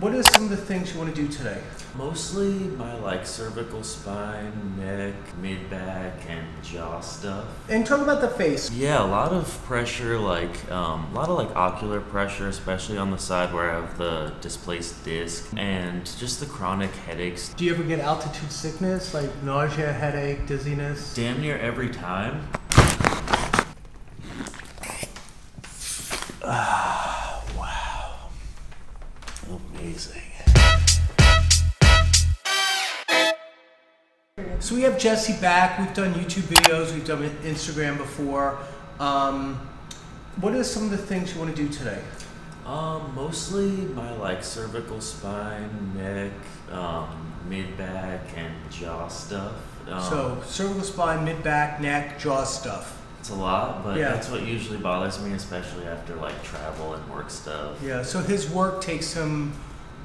What are some of the things you want to do today? Mostly my cervical spine, neck, mid-back, and jaw stuff. And talk about the face. Yeah, a lot of pressure, a lot of ocular pressure, especially on the side where I have the displaced disc, and just the chronic headaches. Do you ever get altitude sickness, like nausea, headache, dizziness? Damn near every time. Wow. Amazing. So we have Jesse back. We've done YouTube videos. We've done Instagram before. What are some of the things you want to do today? Mostly my cervical spine, neck, mid-back, and jaw stuff. So cervical spine, mid-back, neck, jaw stuff. It's a lot, but Yeah. that's what usually bothers me, especially after travel and work stuff. Yeah, so his work takes him,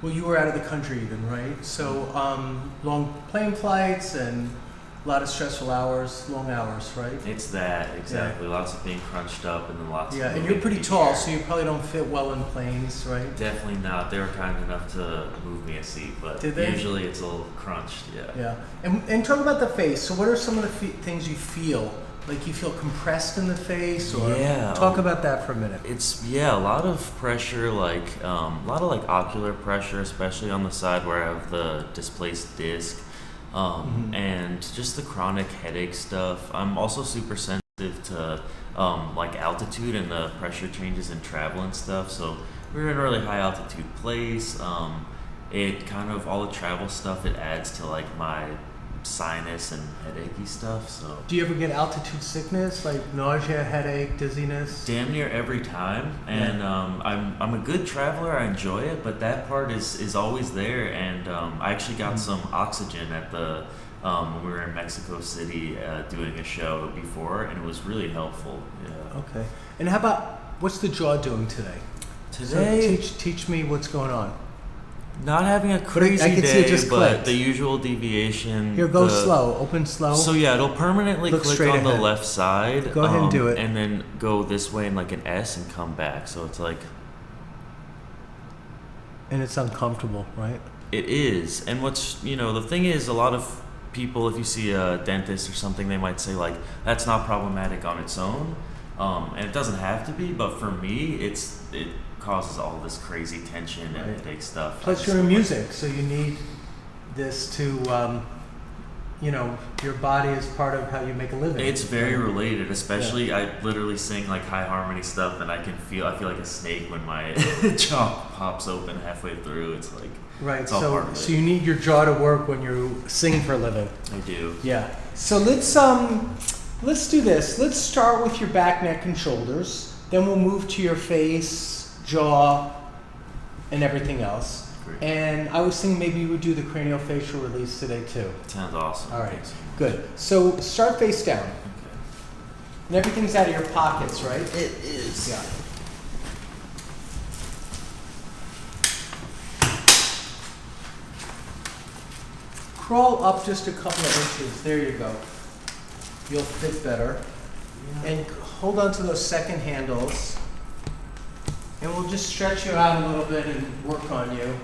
well, you were out of the country even, right? So long plane flights and a lot of stressful hours, long hours, right? It's that, exactly. Yeah. Lots of being crunched up and then lots of... Yeah, and you're pretty tall, so you probably don't fit well in planes, right? Definitely not. They were kind enough to move me a seat, but usually it's a little crunched, yeah. Yeah, and talk about the face. So what are some of the things you feel? Like you feel compressed in the face, or talk about that for a minute. It's a lot of pressure, a lot of ocular pressure, especially on the side where I have the displaced disc, and just the chronic headache stuff. I'm also super sensitive to altitude and the pressure changes in travel and stuff. So we're in a really high altitude place. It kind of all the travel stuff. It adds to my sinus and headachy stuff. So do you ever get altitude sickness, like nausea, headache, dizziness? Damn near every time. And I'm a good traveler. I enjoy it, but that part is always there. And I actually got some oxygen at the when we were in Mexico City doing a show before, and it was really helpful. Yeah. Okay. And how about what's the jaw doing today? Today, so teach me what's going on. Not having a crazy I can day, see it just but clicked. the usual deviation. Here, go slow. Open slow. So yeah, it'll permanently Look click on ahead. the left side. Go ahead and do it. And then go this way in an S and come back. So it's and it's uncomfortable, right? It is. And what's, the thing is, a lot of people, if you see a dentist or something, they might say that's not problematic on its own. And it doesn't have to be, but for me, it causes all this crazy tension and headache stuff. Plus you're in music, so you need this to, your body is part of how you make a living. It's very related, especially I literally sing high harmony stuff, and I feel like a snake when my jaw pops open halfway through. It's right. It's all part of it. So you need your jaw to work when you sing for a living. I do. Yeah. So let's do this. Let's start with your back, neck, and shoulders. Then we'll move to your face, jaw, and everything else. Great. And I was thinking maybe you would do the cranial facial release today too. Sounds awesome. All right, good. So start face down. Okay. And everything's out of your pockets, right? It is. Yeah. Crawl up just a couple of inches. There you go. You'll fit better. Yeah. And hold on to those second handles. And we'll just stretch you out a little bit and work on you.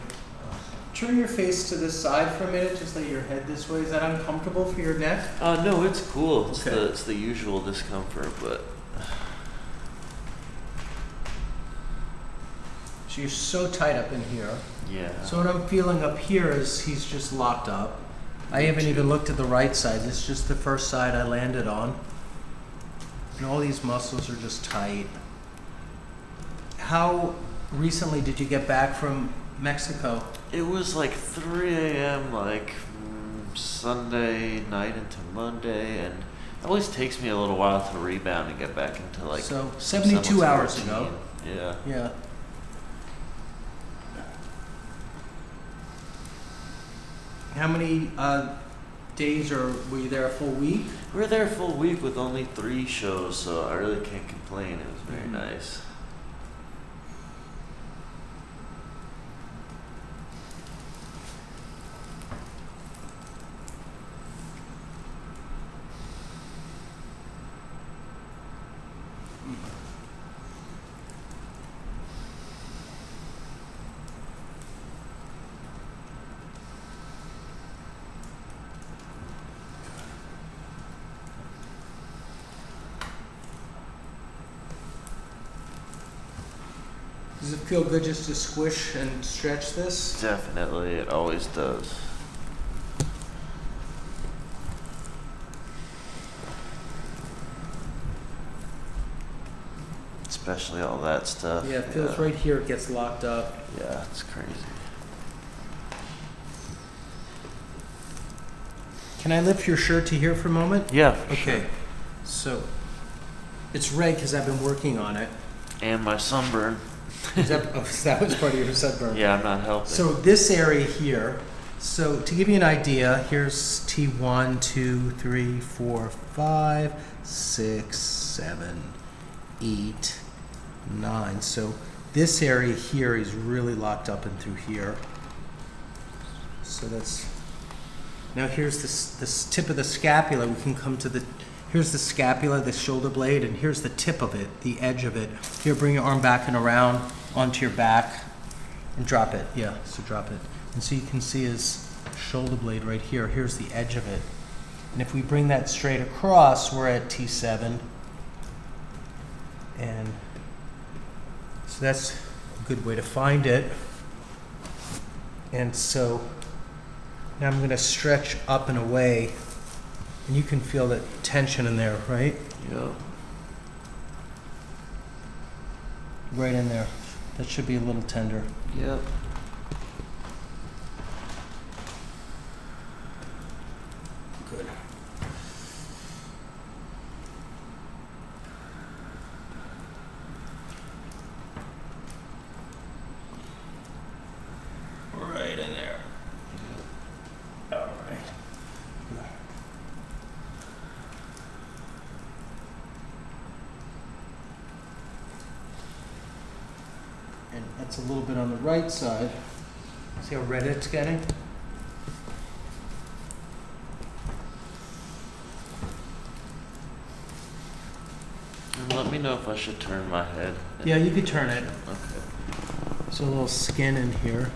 Turn your face to this side for a minute. Just lay your head this way. Is that uncomfortable for your neck? No, it's cool. Okay. It's the usual discomfort, but... So you're so tight up in here. Yeah. So what I'm feeling up here is he's just locked up. I haven't even looked at the right side. This is just the first side I landed on. And all these muscles are just tight. How recently did you get back from Mexico? It was 3 a.m. Sunday night into Monday, and it always takes me a little while to rebound and get back into So 72 hours routine. ago. Yeah. Yeah. How many days were you there? A full week? We were there a full week with only 3 shows, so I really can't complain. It was very nice. feel good just to squish and stretch this? Definitely, it always does. Especially all that stuff. Yeah, it feels right here, it gets locked up. Yeah, it's crazy. Can I lift your shirt to here for a moment? Yeah. Okay. Sure. So, it's red because I've been working on it. And my sunburn. That was part of your sunburn. Yeah, I'm not helping. So this area here, so to give you an idea, here's T1, 2, 3, 4, 5, 6, 7, 8, 9. So this area here is really locked up and through here. So that's, now here's this tip of the scapula. We can come to the, here's the scapula, the shoulder blade, and here's the tip of it, the edge of it. Here, bring your arm back and around onto your back and drop it. Yeah, so drop it. And so you can see his shoulder blade right here. Here's the edge of it. And if we bring that straight across, we're at T7. And so that's a good way to find it. And so now I'm going to stretch up and away. And you can feel that tension in there, right? Yeah. Right in there. That should be a little tender. Yep. Good. Right in there. All right. And that's a little bit on the right side. See how red it's getting? And let me know if I should turn my head. Yeah, you could turn it. Okay. So a little skin in here.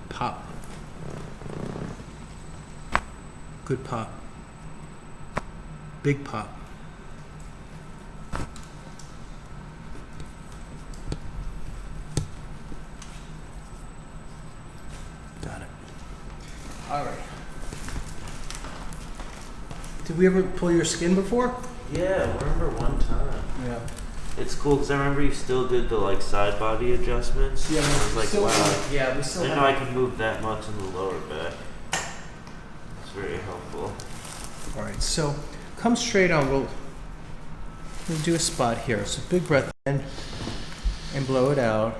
Pop. Good pop. Big pop. Got it. All right. Did we ever pull your skin before? Yeah, I remember one time. Yeah. It's cool because I remember you still did the like side body adjustments. Yeah, I was like, still, wow. yeah, we I still didn't know I have. could move that much in the lower back. It's very helpful. All right, so come straight on. We'll do a spot here. So big breath in and blow it out.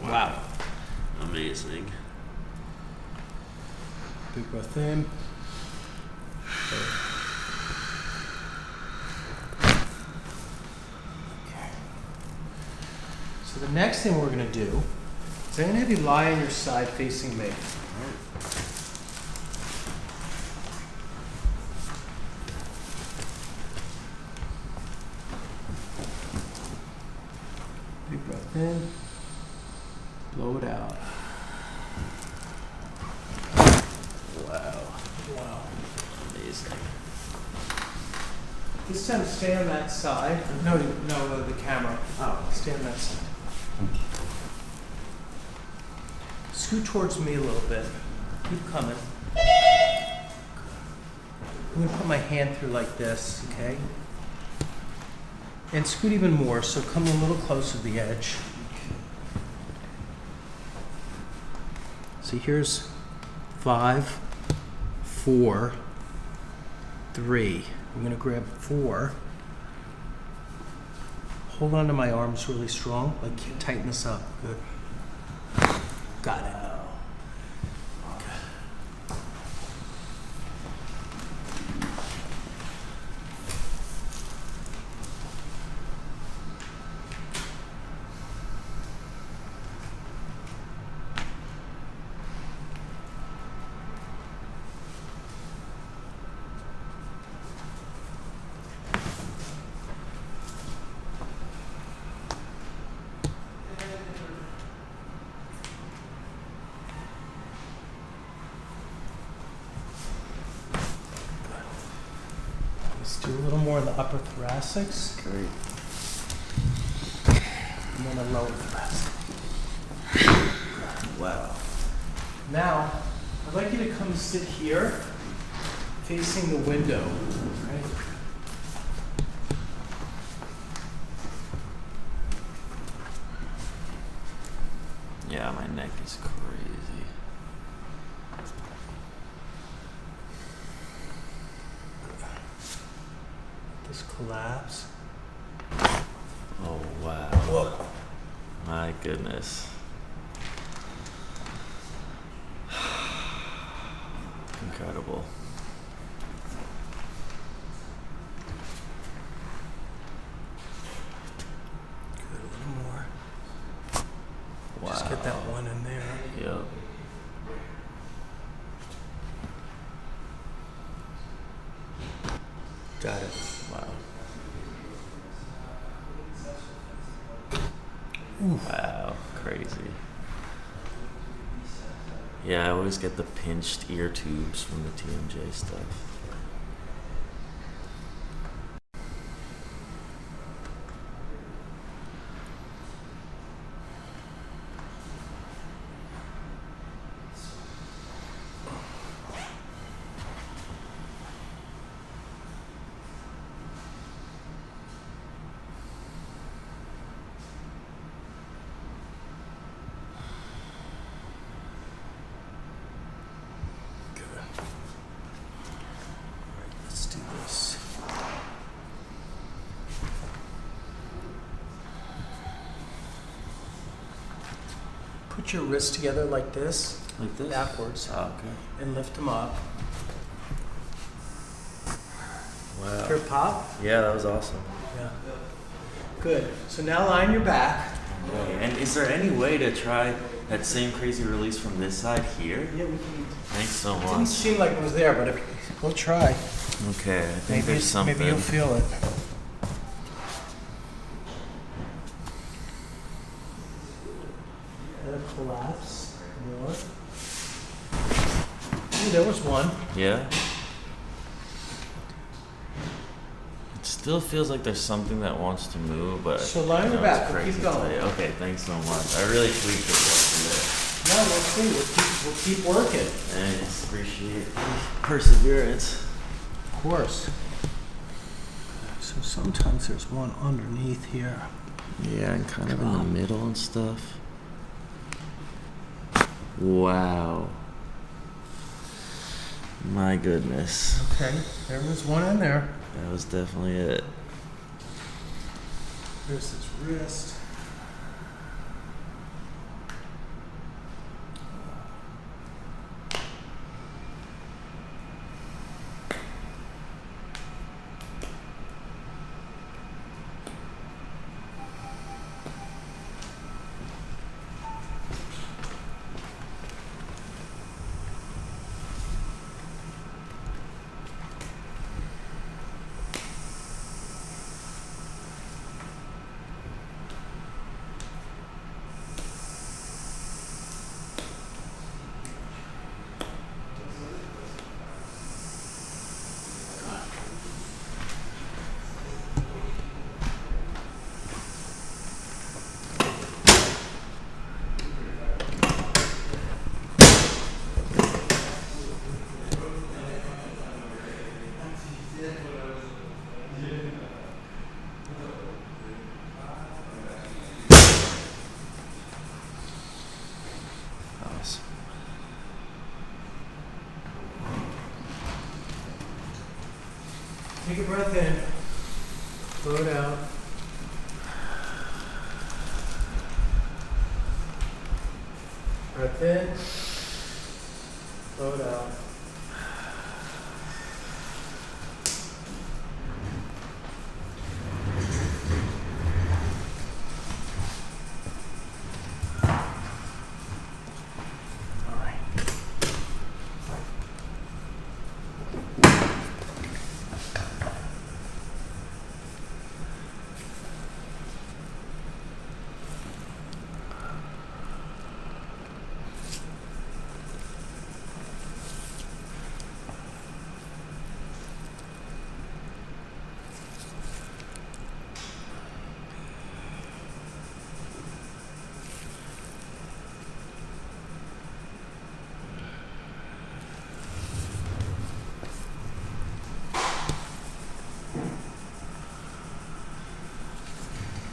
Wow. Amazing. Big breath in. Okay. So the next thing we're going to do is I'm going to have you lie on your side facing me. Big breath in. Blow it out. Wow. Wow. Amazing. This time stay on that side. No, the camera. Oh, stay on that side. Scoot towards me a little bit. Keep coming. I'm gonna put my hand through like this, okay? And scoot even more, so come a little closer to the edge. See, here's 5, 4, 3. I'm gonna grab 4. Hold on to my arms really strong, like tighten this up. Good. Got it. Let's do a little in the upper thoracics. Great. And then a lower thoracic. Wow. Now, I'd like you to come sit here, facing the window. Right? Yeah, my neck is crazy. This collapse. Oh, wow. Whoa. My goodness. Incredible. Good, a little more. Wow. Just get that one in there. Yep. Got it. Wow. Ooh. Wow. Crazy. Yeah, I always get the pinched ear tubes from the TMJ stuff. Let's do this. Put your wrists together like this, Like this? backwards, Oh, okay. and lift them up. Wow. Here, pop. Yeah, that was awesome. Yeah. Good. So now lie on your back. Okay. And is there any way to try that same crazy release from this side here? Yeah, we can. Thanks so It didn't much. seem like it was there, but if, we'll try. Okay, I think there's something. Maybe you'll feel it. Another collapse. More. Ooh, there was one. Yeah. It still feels like there's something that wants to move, but So lie on you your know, it's back. We'll crazy keep to going. tell you. Okay, thanks so much. I really tweaked it yesterday. No, we'll see. We'll keep working. And I just appreciate perseverance. Of course. So sometimes there's one underneath here. Yeah, and kind of in the middle and stuff. Wow. My goodness. Okay, there was one in there. That was definitely it. There's his wrist. Awesome. Take a breath in. Blow it out. Breath in. Blow it out. All right.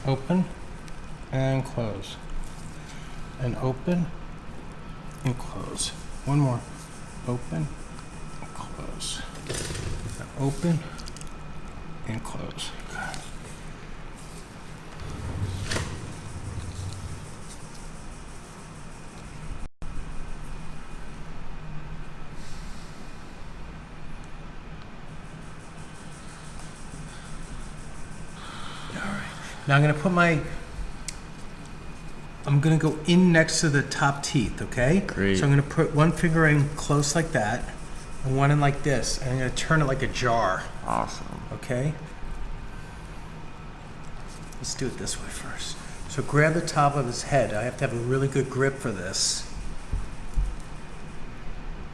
open and close. And open and close. One more. Open and close. And open and close. Okay. Now I'm gonna go in next to the top teeth, okay? Great. So I'm gonna put one finger in close like that, and one in like this, and I'm gonna turn it like a jar, Awesome. okay? Let's do it this way first. So grab the top of his head. I have to have a really good grip for this.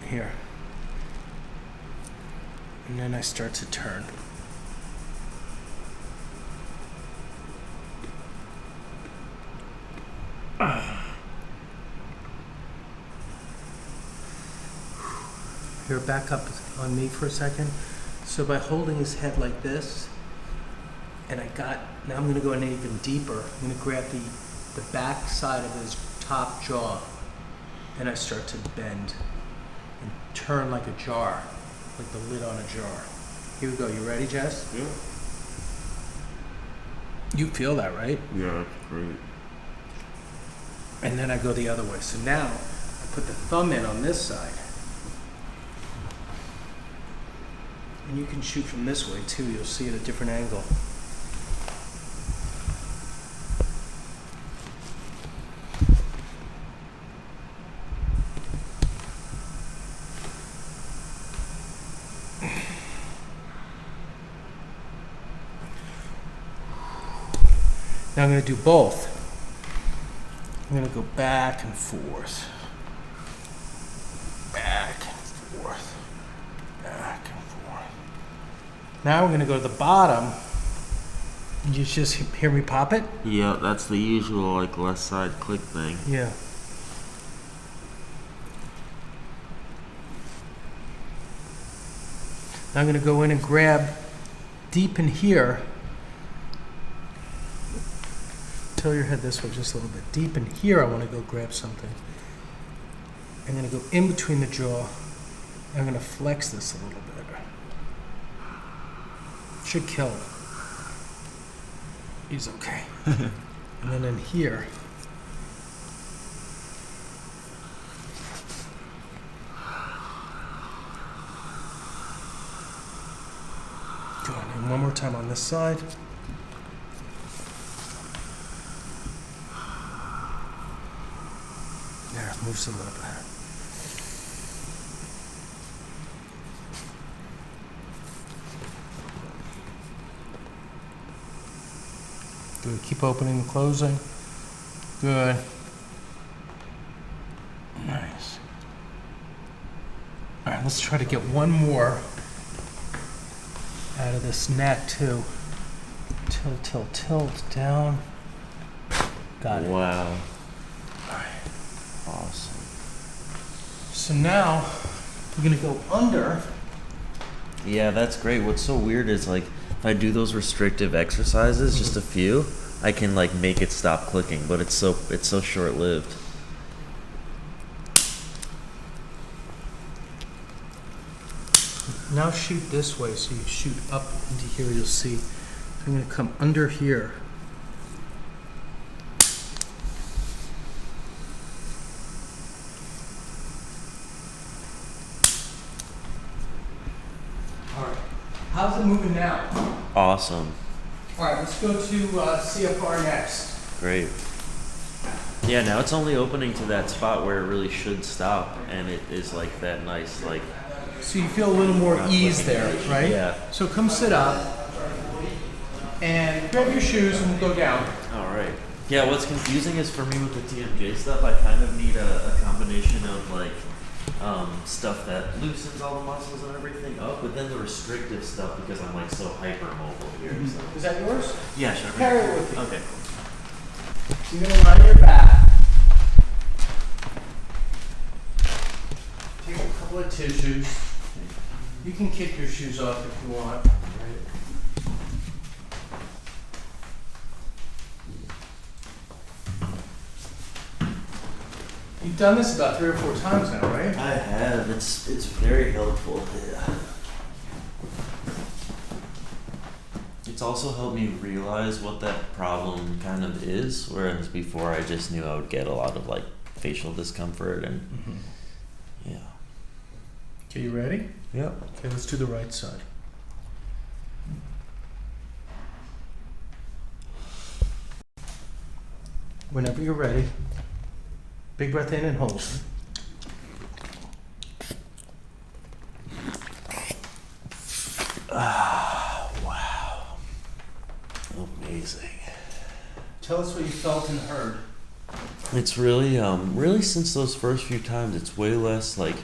Here. And then I start to turn. Here, back up on me for a second. So by holding his head like this, and now I'm gonna go in even deeper. I'm gonna grab the back side of his top jaw, and I start to bend and turn like a jar, like the lid on a jar. Here we go. You ready, Jess? Yeah. You feel that, right? Yeah, that's great. And then I go the other way. So now I put the thumb in on this side. And you can shoot from this way too. You'll see at a different angle. Now I'm going to do both. I'm going to go back and forth. Back and forth. Back and forth. Now we're going to go to the bottom. You just hear me pop it? Yeah, that's the usual like left side click thing. Yeah. Now I'm going to go in and grab deep in here. Tilt your head this way just a little bit. Deep in here, I want to go grab something. I'm going to go in between the jaw. I'm going to flex this a little bit. Should kill him. He's okay. And then in here. Good. And one more time on this side. There, moves a little bit. Good. Keep opening and closing. Good. Nice. All right, let's try to get one more out of this neck too. Tilt, tilt, tilt, down. Got it. Wow. All right. Awesome. So now we're gonna go under. Yeah, that's great. What's so weird is like if I do those restrictive exercises, just a few, I can like make it stop clicking, but it's so short-lived. Now shoot this way, so you shoot up into here, you'll see. I'm gonna come under here. All right, how's it moving now? Awesome. All right, let's go to CFR next. Great. Yeah, now it's only opening to that spot where it really should stop, and it is like that nice like. So you feel a little more ease there, right? Yeah. So come sit up and grab your shoes and we'll go down. All right. Yeah, what's confusing is for me with the TMJ stuff, I kind of need a combination of like stuff that loosens all the muscles and everything up, but then the restrictive stuff because I'm like so hypermobile here. So. Is that yours? Yeah, sure. Carry it with you. Okay. So you're gonna lie on your back. Take a couple of tissues. You can kick your shoes off if you want. You've done this about 3 or 4 times now, right? I have. It's very helpful. Yeah. It's also helped me realize what that problem kind of is, whereas before I just knew I would get a lot of like facial discomfort and yeah. Okay, you ready? Yep. Okay, let's do the right side. Whenever you're ready, big breath in and hold. Wow. Amazing. Tell us what you felt and heard. It's really since those first few times, it's way less like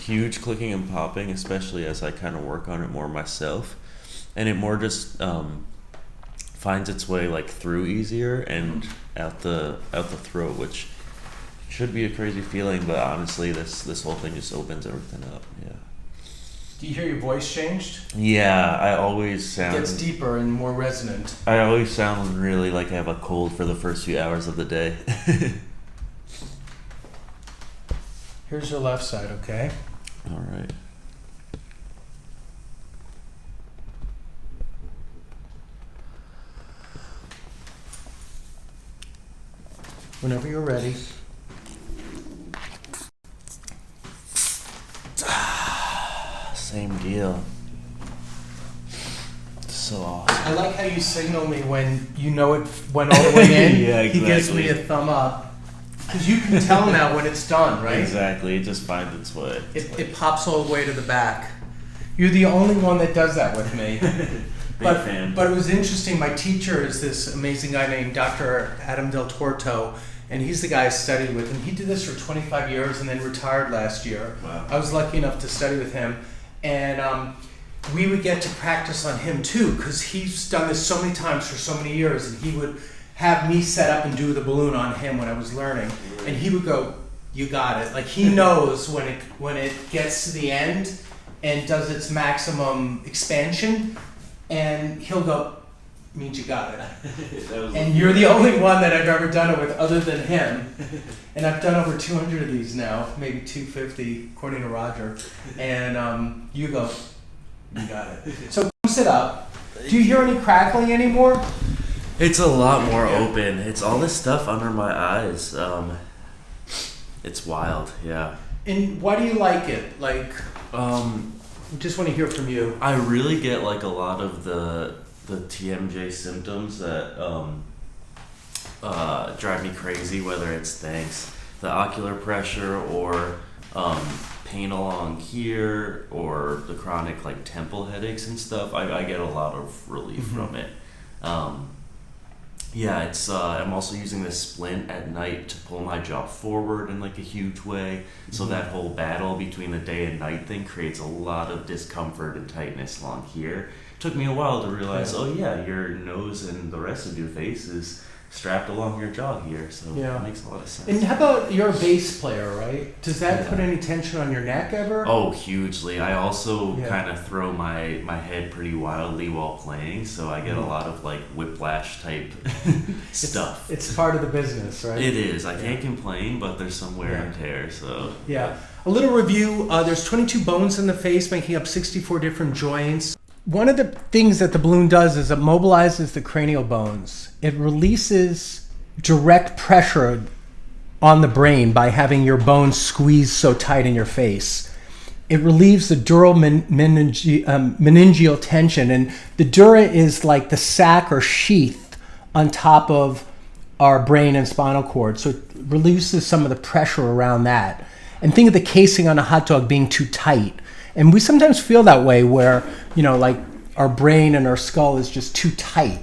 huge clicking and popping, especially as I kind of work on it more myself, and it more just finds its way like through easier and out the throat, which should be a crazy feeling, but honestly, this whole thing just opens everything up. Yeah. Do you hear your voice changed? Yeah, I always sound. It gets deeper and more resonant. I always sound really like I have a cold for the first few hours of the day. Here's your left side, okay? All right. Whenever you're ready. Same deal. So awesome. I like how you signal me when you know it went all the way in. Yeah, exactly. He gives me a thumb up. Because you can tell now when it's done, right? Exactly. It just finds its way. It pops all the way to the back. You're the only one that does that with me. Big fan. But it was interesting. My teacher is this amazing guy named Dr. Adam Del Torto, and he's the guy I studied with. And he did this for 25 years and then retired last year. Wow. I was lucky enough to study with him. And we would get to practice on him too, because he's done this so many times for so many years, and he would have me set up and do the balloon on him when I was learning, and he would go, "You got it." Like he knows when it gets to the end and does its maximum expansion, and he'll go, "Means you got it." And you're the only one that I've ever done it with other than him. And I've done over 200 of these now, maybe 250 according to Roger. And you go, "You got it." So come sit up. Do you hear any crackling anymore? It's a lot more open. It's all this stuff under my eyes. It's wild, yeah. And why do you like it? Like, just want to hear from you. I really get like a lot of the TMJ symptoms that drive me crazy, whether it's the ocular pressure or pain along here or the chronic like temple headaches and stuff. I get a lot of relief from it. Yeah, it's I'm also using this splint at night to pull my jaw forward in like a huge way. So that whole battle between the day and night thing creates a lot of discomfort and tightness along here. It took me a while to realize, oh yeah, your nose and the rest of your face is strapped along your jaw here, so it makes a lot of sense. And how about, you're a bass player, right? Does that put any tension on your neck ever? Oh, hugely. I also kind of throw my head pretty wildly while playing, so I get a lot of like whiplash type stuff. It's part of the business, right? It is. I can't complain, but there's some wear and tear, so. Yeah. A little review, there's 22 bones in the face making up 64 different joints. One of the things that the balloon does is it mobilizes the cranial bones. It releases direct pressure on the brain by having your bones squeezed so tight in your face. It relieves the dural meningeal tension, and the dura is like the sac or sheath on top of our brain and spinal cord. So it releases some of the pressure around that. And think of the casing on a hot dog being too tight. And we sometimes feel that way where, like our brain and our skull is just too tight.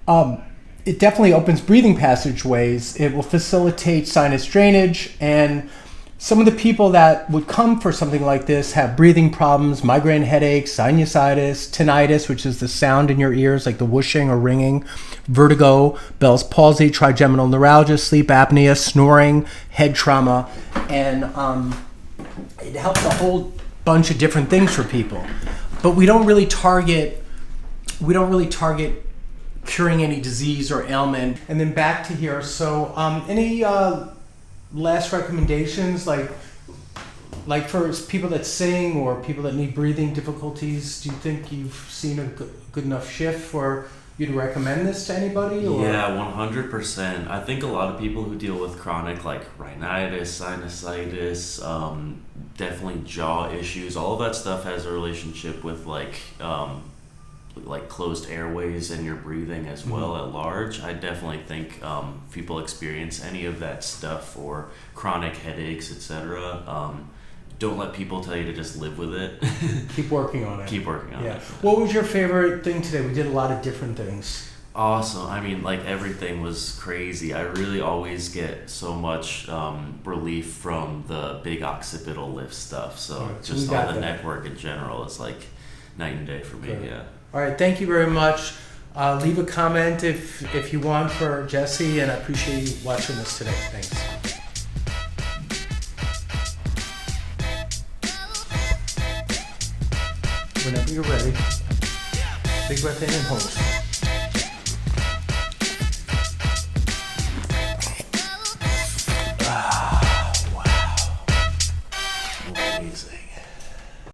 It definitely opens breathing passageways. It will facilitate sinus drainage. And some of the people that would come for something like this have breathing problems, migraine headaches, sinusitis, tinnitus, which is the sound in your ears, like the whooshing or ringing, vertigo, Bell's palsy, trigeminal neuralgia, sleep apnea, snoring, head trauma. And it helps a whole bunch of different things for people, but we don't really target curing any disease or ailment. And then back to here. So any last recommendations, like for people that sing or people that need breathing difficulties, do you think you've seen a good enough shift for you to recommend this to anybody? Or? Yeah, 100%. I think a lot of people who deal with chronic like rhinitis, sinusitis, definitely jaw issues, all of that stuff has a relationship with like closed airways and your breathing as well at large. I definitely think if people experience any of that stuff or chronic headaches, etc., don't let people tell you to just live with it. Keep working on it. Keep working on it. What was your favorite thing today? We did a lot of different things. Awesome. I mean, like everything was crazy. I really always get so much relief from the big occipital lift stuff. So just all the neck work in general is like night and day for me. Good. Yeah. All right. Thank you very much. Leave a comment if you want for Jesse, and I appreciate you watching this today. Thanks. Whenever you're ready, big breath in and hold.